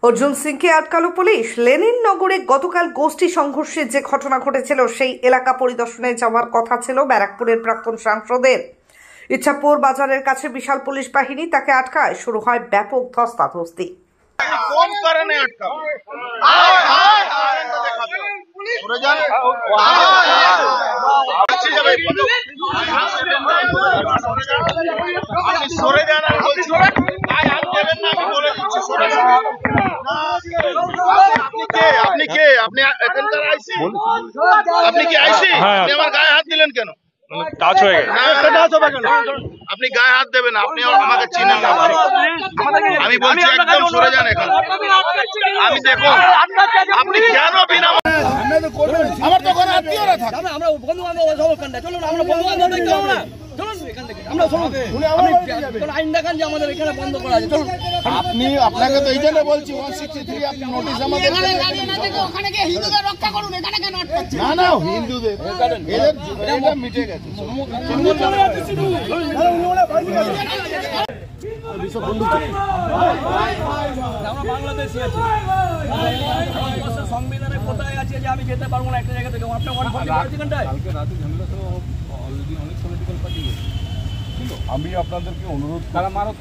অর্জুন সিংকে আটকালো police. Lenin নগরে গতকাল গোষ্ঠী সংঘর্ষের যে ঘটনা ঘটেছিল সেই এলাকা পরিদর্শনে যাওয়ার কথা ছিল ব্যারাকপুরের প্রাক্তন সাংসদের। ইচ্ছাপুর বাজারের কাছে বিশাল পুলিশ বাহিনী তাকে আটকায়। শুরু হয় ব্যাপক ধস্তাধস্তি। আপনি কি আইসি? আপনি আমার গায়ে হাত দিলেন কেন? টাচ হয়ে গেছে। আপনি গায়ে হাত দেবেন, আপনি আমাকে চিনেন না ভালো। আমি বলছি একদম সরে যান এখানে। আমি দেখুন আপনি কেন বিনা আমার তো কোনো আত্মীয়রা থাকে। আমরা বন্ধু বান্ধব সব কান্ডা চলুন, আমরা বন্ধু বান্ধব দেখতে হবে না। চলুন এখান থেকে আমরা চলুন, আইন দেখান যে আমাদের এখানে বন্ধ করা আছে। চলুন আপনি, আপনাকে তো এই জন্য বলছি 163 আপনি নোটিশ আমাদের ওখানে গিয়ে হিন্দুদের রক্ষা করুন, এখানে কেন আটকাচ্ছেন? না না হিন্দুদের এটা মিটে গেছে। আমরা বাংলাদেশি আছি, সংবিধানে কোথায় আছে যে আমি যেতে পারবো না একটা জায়গা থেকে? আপনার 140 ঘন্টায় কালকে রাতে ঝামেলা তো অলরেডি অনেক পলিটিক্যাল পার্টি গেছে। আমি আপনাদেরকে অনুরোধ তারা মারত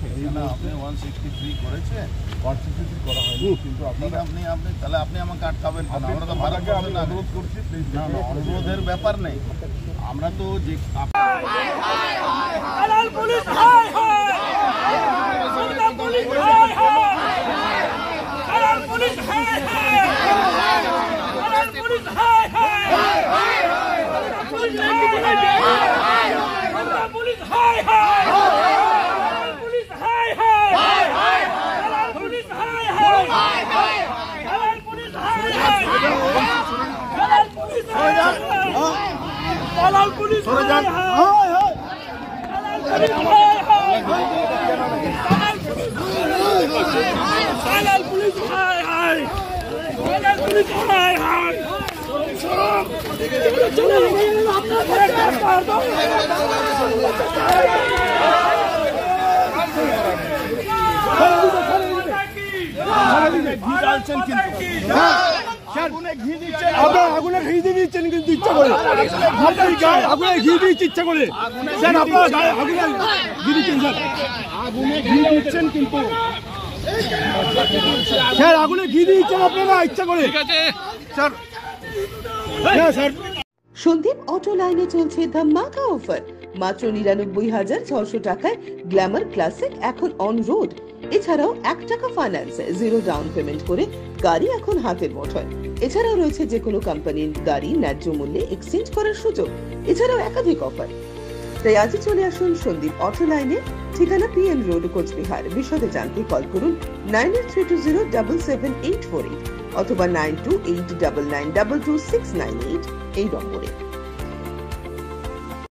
আপনি 163 করেছে, 163 করা হয়নি, কিন্তু আপনারা আপনি তাহলে আপনি আমাকে আটকাবেন কেন? আমরা তো আপনাকে আমি অনুরোধ করছি প্লিজ। না না অনুরোধের ব্যাপার নেই, আমরা তো যে পুলিশ হায় হায় পুলিশ হায় হায় পুলিশ হায় হায় পুলিশ হায় হায় পুলিশ হায় হায় পুলিশ হায় হায় পুলিশ হায় হায় পুলিশ হায় হায় পালাল পুলিশ হায় হায় পালাল পুলিশ হায় হায় পালাল পুলিশ হায় হায় আগুনে ঘি দিয়ে দিচ্ছেন কিন্তু ইচ্ছা করে, আগুনে ঘি দিচ্ছে ইচ্ছা করে স্যার, আপনার গায়ে আগুনে ঘি দিচ্ছেন স্যার, আগুনে ঘি দিচ্ছেন কিন্তু স্যার, আগুনে ঘি দিচ্ছেন আপনারা ইচ্ছা করে স্যার। হ্যাঁ স্যার। সন্দীপ অটো লাইনে চলছে ধামাকা অফার। মাত্র 99,600 টাকায় গ্ল্যামার ক্লাসিক এখন অন রোড। এছাড়াও 1 টাকা ফাইন্যান্সে 0 ডাউন পেমেন্ট করে গাড়ি এখন হাতের মুঠোয়। এছাড়াও রয়েছে যে কোনো কোম্পানির গাড়ি ন্যায্য মূল্যে এক্সচেঞ্জ করার সুযোগ। এছাড়াও একাধিক অফার। তাই আজই চলে আসুন সন্দীপ অটো লাইনে, ঠিকানা পিএন রোড, কোচবিহার। বিশদে জানতে কল করুন 9832077848 অথবা 9289922698 এই নম্বরে।